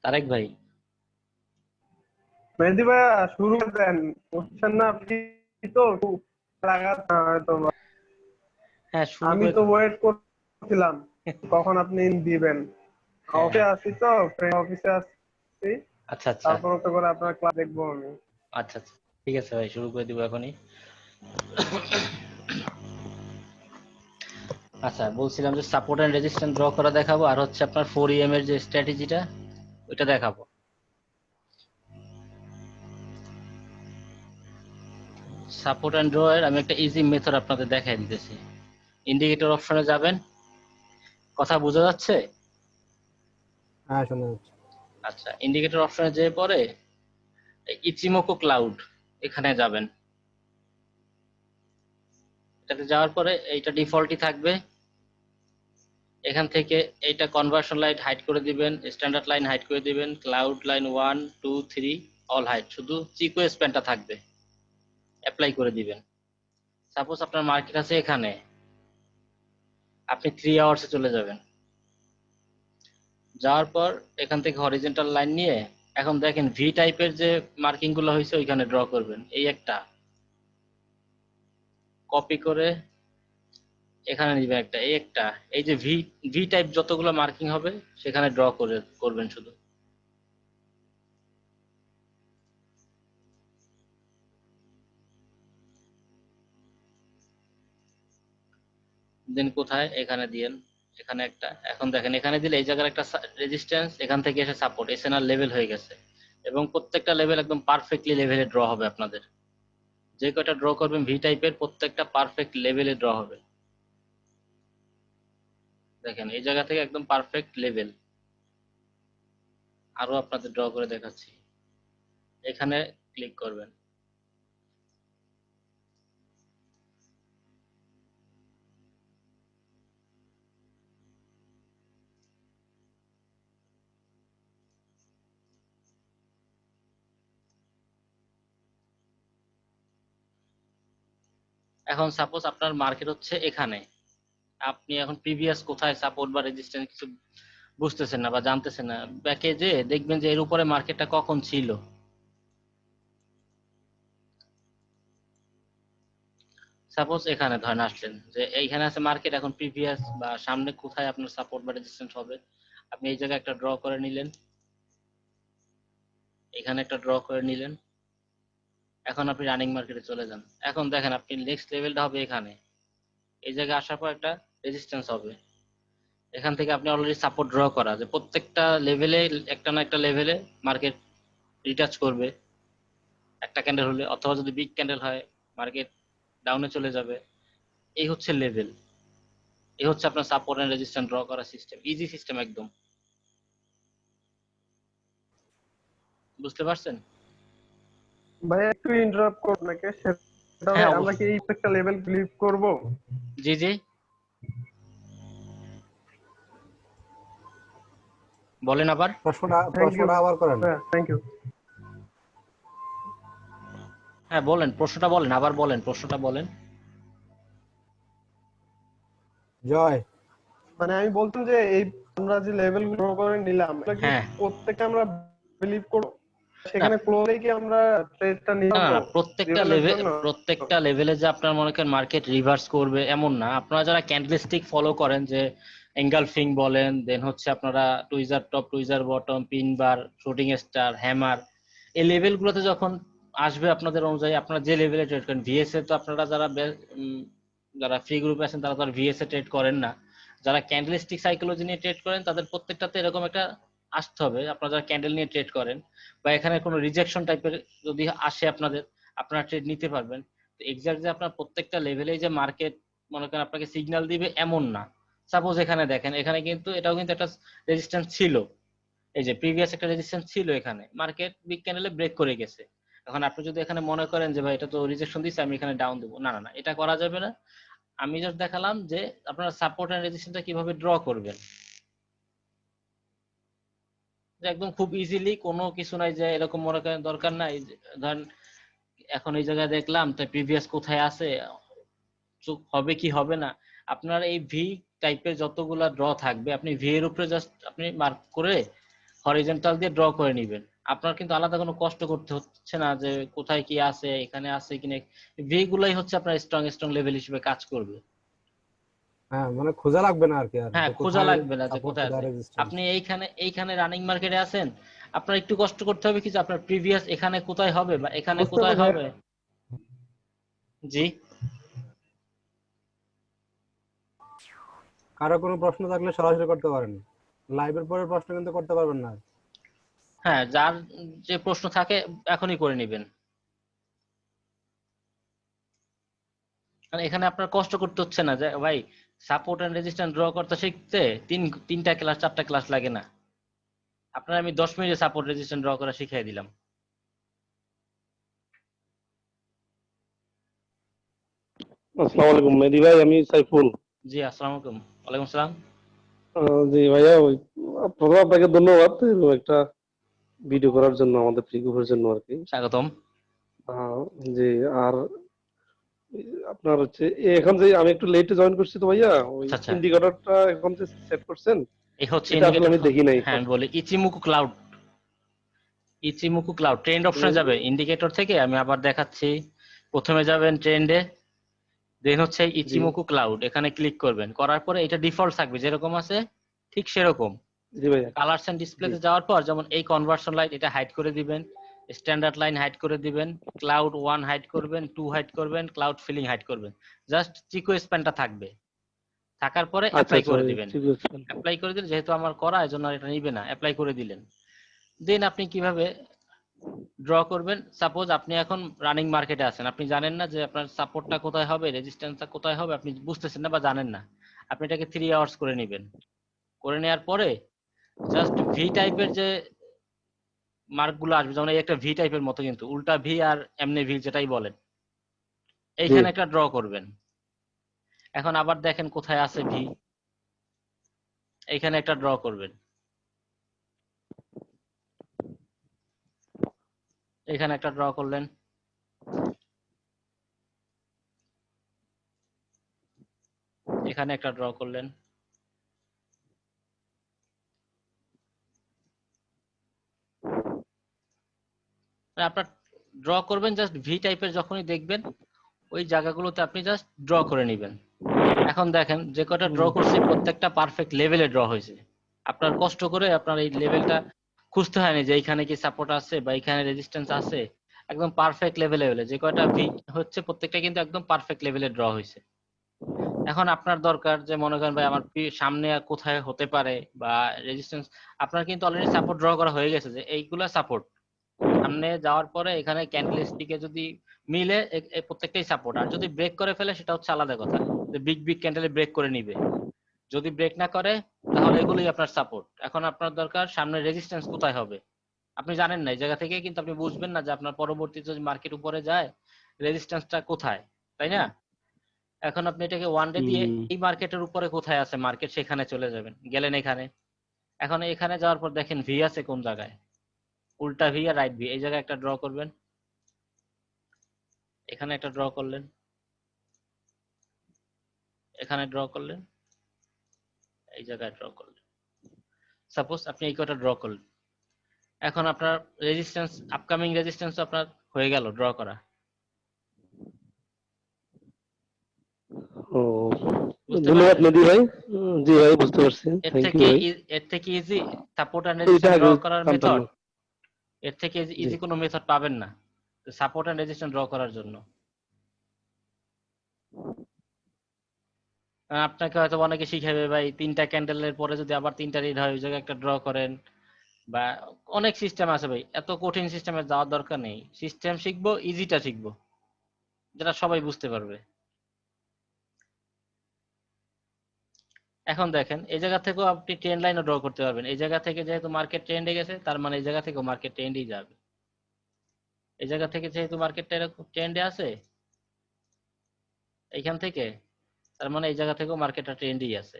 তারেক ভাই, মেহেদী ভাইয়া শুরু করে দেন, বুঝছেন না আপনি তো খুব লাগাত হয়তো হ্যাঁ শুরু আমি করে। তো ওয়েট করছিলাম কখন আপনি দিবেন। হ্যাঁ, অফিসে আছি তো, ফ্রেন্ড অফিসে আছি, আচ্ছা আচ্ছা তারপর তো করে আপনার ক্লাস দেখবো আমি। আচ্ছা আচ্ছা, ঠিক আছে ভাই, শুরু করে দিব এখনই। আচ্ছা, বলছিলাম যে সাপোর্ট এন্ড রেজিস্ট্যান্স ড্র করা দেখাবো, আর হচ্ছে আপনার 4EM এর যে স্ট্র্যাটেজিটা ওইটা দেখাবো। সাপোর্ট এন্ড ড্র এর আমি একটা ইজি মেথড আপনাদের দেখাই দিতেছি। ইন্ডিকেটর অপশনে যাবেন, কথা বোঝা যাচ্ছে? হ্যাঁ, শোনা যাচ্ছে। আচ্ছা, ইন্ডিকেটর অপশনে যেয়ে পরে ইচিমোকো ক্লাউড এখানে যাবেন। এটাতে যাওয়ার পরে এইটা ডিফল্টই থাকবে। এখান থেকে এইটা কনভার্সন লাইন হাইড করে দিবেন, স্ট্যান্ডার্ড লাইন হাইড করে দিবেন, ক্লাউড লাইন 1 2 3 অল হাইড, শুধু চিকো স্প্যানটা থাকবে, অ্যাপ্লাই করে দিবেন। সাপোজ আপনার মার্কেট আছে এখানে, আপনি 3 আওয়ার্সে চলে যাবেন। যাওয়ার পর এখান থেকে হরিজন্টাল লাইন নিয়ে এখন দেখেন ভি টাইপের যে মার্কিং গুলো হয়েছে ওইখানে ড্র করবেন। এই একটা কপি করে এখানে নিবেন, একটা এই একটা, এই যে ভি ভি টাইপ যতগুলো মার্কিং হবে সেখানে ড্র করবেন শুধু। দেন কোথায়, এখানে দিয়েন, এখানে একটা। এখন দেখেন এখানে দিলে এই জায়গার একটা রেজিস্ট্যান্স, এখান থেকে এসে সাপোর্ট, এসএনআর লেভেল হয়ে গেছে, এবং প্রত্যেকটা লেভেল একদম পারফেক্টলি লেভেলে ড্র হবে আপনাদের। যে কয়টা ড্র করবেন ভি টাইপের প্রত্যেকটা পারফেক্ট লেভেলে ড্র হবে। দেখেন এই জায়গা থেকে একদম পারফেক্ট লেভেল। আরো আপনাদের ড্র করে দেখাচ্ছি, এখানে ক্লিক করবেন। এখন সাপোজ আপনার মার্কেট হচ্ছে এখানে, আপনি এখন প্রিভিয়াস কোথায় সাপোর্ট বা রেজিস্ট্যান্স কিছু বুঝতেছেন না বা জানতেছেন না, ব্যাকে যে দেখবেন যে এর উপরে মার্কেটটা কখন ছিল। সাপোজ এখানে ধরেন আসলেন যে এইখানে আছে মার্কেট, এখন প্রিভিয়াস বা সামনে কোথায় আপনার সাপোর্ট বা রেজিস্ট্যান্স হবে, আপনি এই জায়গায় একটা ড্র করে নিলেন, এখানে একটা ড্র করে নিলেন। এখন আপনি রানিং মার্কেটে চলে যান। এখন দেখেন আপনি নেক্সট লেভেলটা হবে এখানে, এই জায়গায় আসার পর একটা রেজিস্ট্যান্স হবে। এখান থেকে আপনি অলরেডি সাপোর্ট ড্র করা যে প্রত্যেকটা লেভেলে একটা না একটা লেভেলে মার্কেট রিটাচ করবে একটা ক্যান্ডেল হলে, অথবা যদি বিগ ক্যান্ডেল হয় মার্কেট ডাউনে চলে যাবে। এই হচ্ছে লেভেল, এই হচ্ছে আপনার সাপোর্ট এন্ড রেজিস্ট্যান্স ড্র করার সিস্টেম, ইজি সিস্টেম একদম। বুঝতে পারছেন? ভাইয়া একটু ইন্টারাপ্ট করব নাকি, সেটা হ্যাঁ আমরা কি অবশ্যই। এই একটা লেভেল ক্লিক করব? জি জি, বলেন আবার। প্রশ্নটা থ্যাংক ইউ প্রশ্নটা আবার করেন। ভাইয়া, থ্যাংক ইউ। হ্যাঁ বলেন, প্রশ্নটা বলেন, আবার বলেন, প্রশ্নটা বলেন। জয়, মানে আমি বলতাম যে এই আমরা যে লেভেল গ্রো করে নিলাম, এটা কি হ্যাঁ, প্রত্যেকটা আমরা বিলিভ করব? না সেখানে ক্লোজে কি আমরা ট্রেডটা নিয়ে না যাবো না, প্রত্যেকটা লেভেলের লেভেল, জন্য? প্রত্যেকটা লেভেলে যে আপনার মনে করেন মার্কেট রিভার্স করবে এমন না। আপনারা যারা ক্যান্ডেলস্টিক ফলো করেন, যে এঙ্গালফিং বলেন, দেন হচ্ছে আপনারা tweezer top, tweezer bottom, pin bar, shooting star, hammer, এই লেভেলগুলোতে যখন আসবে আপনাদের অনুযায়ী আপনারা যে লেভেলে ট্রেড করেন, ভিএসএ তো আপনারা যারা ফ্রি গ্রুপে আছেন তারা তো আর ভিএসএ ট্রেড করেন না। যারা ক্যান্ডেলস্টিক সাইকোলজি নিয়ে ট্রেড করেন তাদের প্রত্যেকটাতে এরকম একটা আসতে হবে। আপনারা যারা ক্যান্ডেল নিয়ে ট্রেড করেন বা এখানে কোনো রিজেকশন টাইপের যদি আসে আপনাদের, আপনারা ট্রেড নিতে পারবেন। তো এক্সাক্ট যে আপনার প্রত্যেকটা লেভেলে যে মার্কেট মনে করেন আপনাকে সিগন্যাল দিবে এমন না। সাপোজ এখানে দেখেন, এখানে কিন্তু এটাও কিন্তু একটা রেজিস্ট্যান্স ছিল, এই যে প্রিভিয়াস একটা রেজিস্ট্যান্স ছিল, এখানে মার্কেট বিগ ক্যান্ডেলে ব্রেক করে গেছে। এখন আপনি যদি এখানে মনে করেন যে ভাই এটা তো রিজেকশন দিচ্ছে, আমি এখানে ডাউন দেবো, না না না, এটা করা যাবে না। আমি জাস্ট দেখালাম যে আপনারা সাপোর্ট এন্ড রেজিস্ট্যান্সটা কিভাবে ড্র করবেন, যে একদম খুব ইজিলি, কোনো কিছু নাই যে এরকম মনে করেন দরকার নাই ধরেন এখন এই জায়গায় দেখলাম তো প্রিভিয়াস কোথায় আছে, হবে কি হবে না। আপনার এই ভি টাইপের যতগুলা ড্র থাকবে আপনি ভি এর উপরে জাস্ট আপনি মার্ক করে হরিজন্টাল দিয়ে ড্র করে নেবেন। আপনার কিন্তু আলাদা কোনো কষ্ট করতে হচ্ছে না যে কোথায় কি আছে, এখানে আছে কিনা। ভি গুলাই হচ্ছে আপনার স্ট্রং স্ট্রং লেভেল হিসেবে কাজ করবে। হ্যাঁ মানে খোঁজা লাগবে না আর কি, আর হ্যাঁ, যে খোঁজা কোথায় লাগবে না যে সাপোর্ট কোথায় কোথায় আছে। রেজিস্ট্যান্স। আপনি এইখানে রানিং মার্কেটে আছেন, আপনার একটু কষ্ট করতে হবে কি যে আপনার প্রিভিয়াস এখানে কোথায় হবে বা এখানে বুঝতে কোথায় পারছি। হবে। জি, কারো কোনো প্রশ্ন থাকলে সরাসরি করতে পারেন, লাইভের পরে প্রশ্ন কিন্তু করতে পারবেন না। হ্যাঁ, যার যে প্রশ্ন থাকে এখনই করে নেবেন। কারণ এখানে আপনার কষ্ট করতে হচ্ছে না যে ভাই সাপোর্ট এন্ড রেজিস্ট্যান্স ড্র করতে শিখতে তিনটা ক্লাস 4টা ক্লাস লাগে না। আপনার আমি 10 মিনিটে সাপোর্ট রেজিস্ট্যান্স ড্র করা শিখিয়ে দিলাম। আসসালামু আলাইকুম মেহেদী ভাই, আমি সাইফুল। জি, আসসালামু আলাইকুম। ওয়ালাইকুম আসসালাম। জি ভাইয়া, ওই প্রথমে আপনাকে ধন্যবাদ এরকম একটা ভিডিও করার জন্য, আমাদের ফ্রি গ্রুপের জন্য আর কি। স্বাগতম। আহ, জি। আর আপনার হচ্ছে এখন যে আমি একটু লেটে জয়েন করছি তো ভাইয়া, ওই আচ্ছা আচ্ছা, ইন্ডিকেটরটা এখন যে সেট করছেন এই হচ্ছে এটা আসলে ইন্ডিকেটর। আমি দেখি নাই হ্যাঁ, আমি ফার্স্ট। বলি ইচিমুকু ক্লাউড। ইচিমুকু ক্লাউড ট্রেন্ড অপশনে যাবে, ইন্ডিকেটর থেকে আমি আবার দেখাচ্ছি। প্রথমে যাবেন ট্রেন্ডে, দেন হচ্ছে জি ইচিমুকু ক্লাউড, এখানে ক্লিক করবেন। করার পরে এটা ডিফল্ট থাকবে যেরকম আছে ঠিক সেরকম। জি ভাইয়া। কালারস এন্ড জি ডিসপ্লেতে যাওয়ার পর যেমন এই কনভার্সন লাইট এটা হাইড করে দিবেন, স্ট্যান্ডার্ড লাইন হাইড করে দিবেন, ক্লাউড 1 হাইড করবেন, 2 হাইড করবেন, ক্লাউড ফিলিং হাইড করবেন। জাস্ট চিকো স্প্যানটা থাকবে। থাকার পরে আচ্ছা অ্যাপ্লাই আচ্ছা করে ভাই, দিবেন। ঠিক আছে। অ্যাপ্লাই করে দিলে যেহেতু আমার করা এজন্য আর এটা নিবে না, অ্যাপ্লাই করে দিলেন। দেন আপনি কিভাবে ড্র করবেন। সাপোজ আপনি এখন রানিং মার্কেটে আছেন, আপনি জানেন না যে আপনার সাপোর্টটা কোথায় হবে, রেজিস্ট্যান্সটা কোথায় হবে, আপনি বুঝতেছেন না বা জানেন না। আপনি এটাকে 3 আওয়ার্স করে নেবেন। করে নেওয়ার পরে জাস্ট ভি টাইপের যে মার্কগুলো আসবে, যেমন এই একটা ভি টাইপের মতো কিন্তু উল্টা ভি আর এমনি ভি যেটাই বলেন, জি এইখানে একটা ড্র করবেন। এখন আবার দেখেন কোথায় আছে ভি, এইখানে একটা ড্র করবেন। এখানে একটা ড্র করলেন। এখানে একটা ড্র করলেন। মানে আপনার ড্র করবেন জাস্ট ভি টাইপের যখনই দেখবেন ওই জায়গাগুলোতে আপনি জাস্ট ড্র করে নেবেন। এখন দেখেন যে কটা ড্র হুম, করছি প্রত্যেকটা পারফেক্ট লেভেলে ড্র হয়েছে। আপনার কষ্ট করে আপনার এই লেভেলটা খুঁজতে হয়নি যে এইখানে কি সাপোর্ট আছে বা এখানে রেজিস্ট্যান্স আছে। একদম পারফেক্ট লেভেলে যে কয়টা ভি হচ্ছে প্রত্যেকটা কিন্তু একদম পারফেক্ট লেভেলে ড্র হয়েছে। এখন আপনার দরকার যে মনে করেন ভাই আমার সামনে আর কোথায় হতে পারে বা রেজিস্ট্যান্স। আপনার কিন্তু অলরেডি সাপোর্ট ড্র করা হয়ে গেছে যে এইগুলা সাপোর্ট। সামনে যাওয়ার পরে এখানে ক্যান্ডেল স্টিকে যদি মিলে প্রত্যেকটাই সাপোর্ট, আর যদি ব্রেক করে ফেলে সেটা হচ্ছে আলাদা কথা, যে বিগ বিগ ক্যান্ডেলে ব্রেক করে নিবে। যদি ব্রেক না করে তাহলে এগুলোই আপনার সাপোর্ট। এখন আপনার দরকার সামনে রেজিস্ট্যান্স কোথায় হবে। আপনি জানেন না, এই জায়গা থেকে কিন্তু আপনি বুঝবেন না যে আপনার পরবর্তী যদি মার্কেট উপরে যায় রেজিস্ট্যান্সটা কোথায়, তাই না? এখন আপনি এটাকে ওয়ান ডে দিয়ে হুম। এই মার্কেটের উপরে কোথায় আছে মার্কেট সেখানে চলে যাবেন, গেলেন এখানে। এখন এখানে যাওয়ার পর দেখেন ভি আছে কোন জায়গায়, উল্টা ভি আর রাইট ভি, এই জায়গায় একটা ড্র করবেন। এখানে একটা ড্র করলেন, এখানে ড্র করলেন, এই জায়গায় ড্র করলেন। সাপোজ আপনি এই কটা ড্র করলেন। এখন আপনার রেজিস্ট্যান্স, আপকামিং রেজিস্ট্যান্স আপনার হয়ে গেল ড্র করা। ও, বুঝতে ধন্যবাদ পারছেন? মেহেদী ভাই। জি ভাই, বুঝতে পারছি, এর থ্যাংক ইউ থেকে ভাই। এর থেকে ইজি সাপোর্ট এন্ড এটা রেজিস্ট্যান্স ড্র আগে করার জানতাম মেথড, না। এর থেকে জি ইজি কোনো মেথড পাবেন না সাপোর্ট এন্ড রেজিস্ট্যান্স ড্র করার জন্য। আপনাকে হয়তো অনেকে শিখাবে ভাই তিনটা ক্যান্ডেলের পরে যদি আবার তিনটা রিড হয় ওই জায়গায় একটা ড্র করেন, বা অনেক সিস্টেম আছে ভাই, এত কঠিন সিস্টেমে যাওয়ার দরকার নেই। সিস্টেম শিখবো, ইজিটা শিখবো, যেটা সবাই বুঝতে পারবে। এখন দেখেন এই জায়গা থেকেও আপনি ট্রেন্ড লাইনও ড্র করতে পারবেন। এই জায়গা থেকে যেহেতু মার্কেট ট্রেন্ডে গেছে তার মানে এই জায়গা থেকেও মার্কেট ট্রেন্ডেই যাবে। এই জায়গা থেকে যেহেতু মার্কেটটা এরকম ট্রেন্ডে আছে এইখান থেকে, তার মানে এই জায়গা থেকেও মার্কেটটা ট্রেন্ডেই আছে।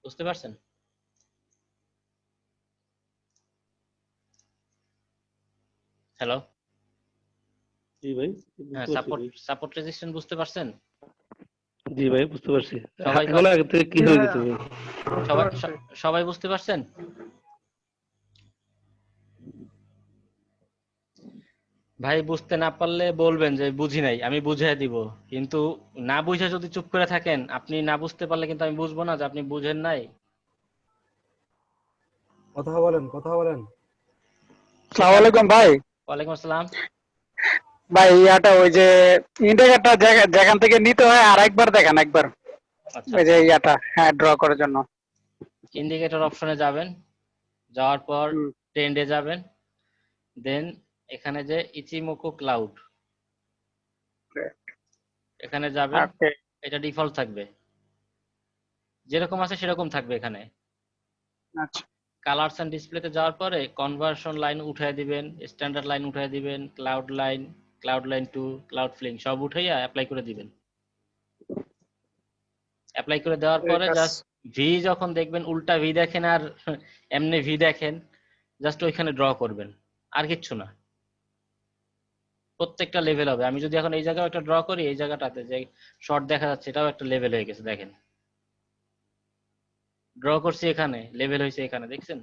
বুঝতে পারছেন? হ্যালো? জি ভাই, হ্যাঁ, বুঝতে পারছি সাপোর্ট ভাই। সাপোর্ট রেজিস্ট্যান্স বুঝতে পারছেন? জি ভাই, বুঝতে পারছি। সবাই এগুলো আগে থেকে কি জি হয়ে ভাইয়া, গেছে ভাই? বুঝতে সবাই পারছি। সবাই বুঝতে পারছেন? ভাই বুঝতে না পারলে বলবেন যে বুঝি নাই, আমি বুঝিয়ে দিব। কিন্তু না বুঝে যদি চুপ করে থাকেন, আপনি না বুঝতে পারলে কিন্তু আমি বুঝবো না যে আপনি বুঝেন নাই। কথা বলেন, কথা বলেন। আসসালামু আলাইকুম ভাই। ওয়ালাইকুম আসসালাম। ভাই ইয়াটা ওই যে ইন্ডিকেটর যেখান থেকে নিতে হয় আর একবার দেখান একবার। আচ্ছা ওই যে আচ্ছা, ইয়াটা হ্যাঁ ড্র করার জন্য। ইন্ডিকেটর অপশনে যাবেন, যাওয়ার পর হুম, ট্রেন্ডে যাবেন, দেন এখানে যে ইচিমোকো ক্লাউড, এখানে যাবেন। ওকে। এটা ডিফল্ট থাকবে, যেরকম আছে সেরকম থাকবে এখানে। আচ্ছা কালারস এন্ড ডিসপ্লেতে যাওয়ার পরে কনভার্সন লাইন উঠায় দিবেন, স্ট্যান্ডার্ড লাইন উঠায় দিবেন, cloud line to cloud fling সব উঠাইয়া অ্যাপ্লাই করে দিবেন। অ্যাপ্লাই করে দেওয়ার ঠিক পরে আছে। জাস্ট ভি যখন দেখবেন উল্টা ভি দেখেন আর এমনি ভি দেখেন, জাস্ট ওইখানে ড্র করবেন, আর কিচ্ছু না। প্রত্যেকটা লেভেল হবে। আমি যদি এখন এই জায়গায় একটা ড্র করি, এই জায়গাটাতে যে শর্ট দেখা যাচ্ছে এটাও একটা লেভেল হয়ে গেছে, দেখেন ড্র করছি এখানে লেভেল হয়েছে, এখানে দেখছেন।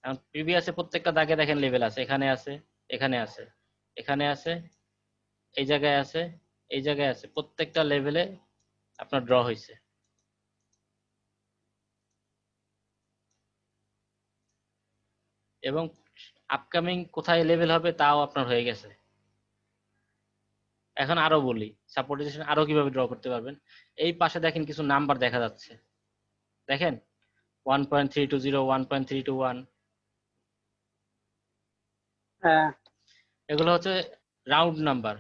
এখন প্রিভিয়াসে প্রত্যেকটা দাগে দেখেন লেভেল আছে, এখানে আছে, এখানে আছে, এখানে আছে, এই জায়গায় আছে, এই জায়গায় আছে, প্রত্যেকটা লেভেলে আপনার ড্র হয়েছে। এবং আপকামিং কোথায় লেভেল হবে তাও আপনার হয়ে গেছে। এখন আরো বলি সাপোর্টেশন আরো কিভাবে ড্র করতে পারবেন। এই পাশে দেখেন কিছু নাম্বার দেখা যাচ্ছে, দেখেন 1.320, 1.321, হ্যাঁ এগুলো হচ্ছে রাউন্ড নাম্বার।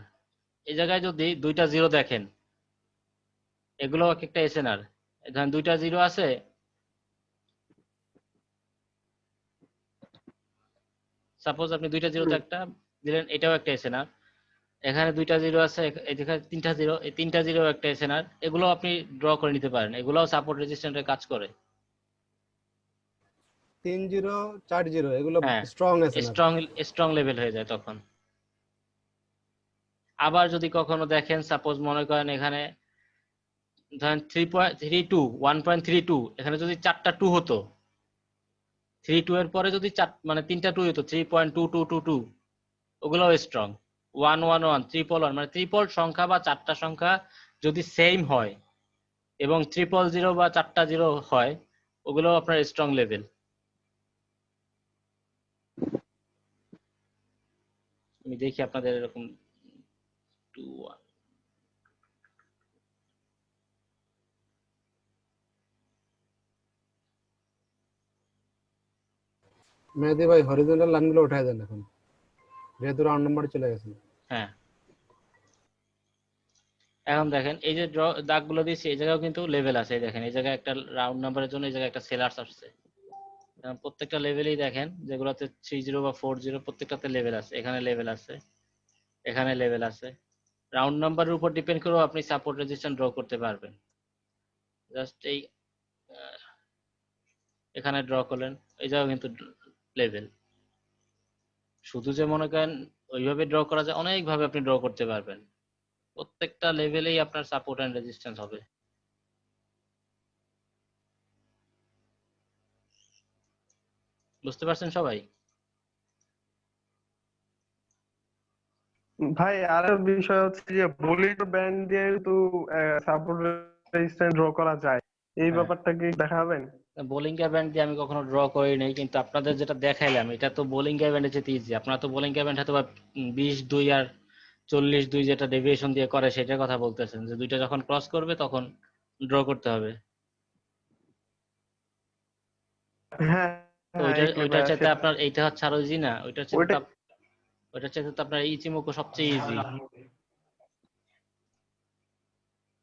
এই জায়গায় যদি দুইটা জিরো দেখেন, এগুলো এক একটা এসএনআর। ধরেন দুইটা জিরো আছে, সাপোজ আপনি দুইটা জিরো তো হুম, একটা দিলেন, এটাও একটা এসএনআর। এখানে দুইটা জিরো আছে, এখানে তিনটা জিরো, এই তিনটা জিরো একটা এসএনআর। এগুলো আপনি ড্র করে নিতে পারেন, এগুলোও সাপোর্ট রেজিস্ট্যান্টের কাজ করে। 3-0, 4-0 এগুলো হ্যাঁ, স্ট্রং আছে না? স্ট্রং স্ট্রং লেভেল হয়ে যায় তখন। আবার যদি কখনো দেখেন, সাপোজ মনে করেন এখানে ধরেন 3.32, 1.32, এখানে যদি চারটা টু হতো, 32 এর পরে যদি মানে তিনটা টু হতো, 3.2222, ওগুলোও স্ট্রং। 111, 111 মানে ট্রিপল সংখ্যা বা চারটা সংখ্যা যদি সেম হয় এবং 000 বা চারটা জিরো হয়, ওগুলো আপনার স্ট্রং লেভেল। আমি দেখি আপনাদের এরকম 2 1। মেহেদি ভাই হরিজন্টাল লাইনগুলো উঠায় দেন এখন, যেহেতু রাউন্ড নাম্বার চলে গেছে। হ্যাঁ, এখন দেখেন এই যে দাগগুলো দিয়েছি, এই জায়গাও কিন্তু লেভেল আছে। এই দেখেন এই জায়গায় একটা রাউন্ড নাম্বারের জন্য এই জায়গায় একটা সেলার্স আসছে। প্রত্যেকটা লেভেলেই দেখেন যেগুলোতে 30 বা 40 প্রত্যেকটাতে লেভেল আছে, এখানে লেভেল আছে, এখানে লেভেল আছে। রাউন্ড নাম্বারের উপর ডিপেন্ড করেও আপনি সাপোর্ট রেজিস্ট্যান্স ড্র করতে পারবেন। জাস্ট এই এখানে ড্র করলেন, এই জায়গাও কিন্তু লেভেল। শুধু যে মনে করেন ওইভাবে ড্র করা যায়, অনেক ভাবে আপনি ড্র করতে পারবেন। প্রত্যেকটা লেভেলেই আপনার সাপোর্ট এন্ড রেজিস্ট্যান্স হবে। বুঝতে পারছেন সবাই? ভাই আর বিষয় হচ্ছে যে বলিউড ব্যান্ড দিয়ে তো সাপোর্ট রেজিস্ট্যান্ট ড্র করা যায়, এই হ্যাঁ, ব্যাপারটা কি দেখাবেন? বোলিং ব্যান্ড দিয়ে আমি কখনো ড্র করি নাই, কিন্তু আপনাদের যেটা দেখাইলাম এটা তো বোলিং ব্যান্ডে যেতে ইজি। আপনারা তো বোলিং ব্যান্ড হয়তো বা 20-2 আর 40-2 যেটা ডেভিয়েশন দিয়ে করে সেটার কথা বলতেছেন, যে দুইটা যখন ক্রস করবে তখন ড্র করতে হবে। হ্যাঁ তো হ্যাঁ, এই ওইটার ভাইয়া চাইতে সেটা আপনার এইটা হচ্ছে আরো ইজি না? ওইটা ওইটার চাইতে তো আপনার ইচিমোকো সবচেয়ে ইজি।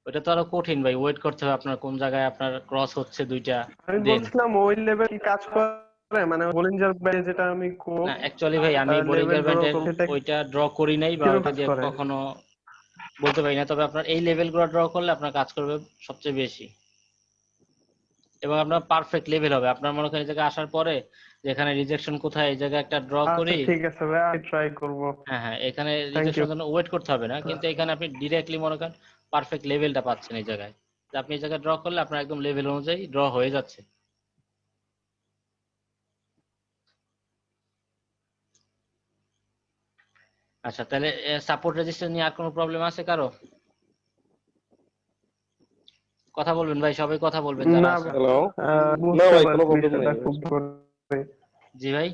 ওইটা তো আরো কঠিন ভাই, ওয়েট করতে হবে আপনার কোন জায়গায় আপনার ক্রস হচ্ছে দুইটা। আমি দেন বলছিলাম ওই লেভেল কি কাজ করে, মানে বোলিঞ্জার ব্যান্ড যেটা আমি না, অ্যাকচুয়ালি ভাই আমি লেভেল বোলিঙ্গার ড্র ব্যান্ডের করব সেটা ওইটা ড্র করি নাই বা কিভাবে ওইটা কাজ দিয়ে করে? কখনো বলতে পারি না। তবে আপনার এই লেভেলগুলো ড্র করলে আপনার কাজ করবে সবচেয়ে বেশি। এবং আপনার পারফেক্ট লেভেল হবে। আপনার মনে করেন এই জায়গায় আসার পরে যেখানে রিজেকশন কোথায়, এই জায়গায় একটা ড্র আচ্ছা করি। ঠিক আছে ভাই, আমি ট্রাই করব। হ্যাঁ হ্যাঁ, এখানে থ্যাংক ইউ। রিজেকশনের জন্য ওয়েট করতে হবে না, কিন্তু এখানে আপনি ডিরেক্টলি মনে করেন পারফেক্ট লেভেলটা পাচ্ছেন এই জায়গায়। যে আপনি এই জায়গায় ড্র করলে আপনার একদম লেভেল অনুযায়ী ড্র হয়ে যাচ্ছে। আচ্ছা, তাহলে সাপোর্ট রেজিস্টার নিয়ে আর কোনো প্রবলেম আছে কারো? কথা বলবেন ভাই, সবাই কথা বলবেন যারা না আছেন। হ্যালো, না বুঝতে ভাই কোনো পারছি প্রবলেম বিষয়টা নাই। খুব ধরে। জি ভাই।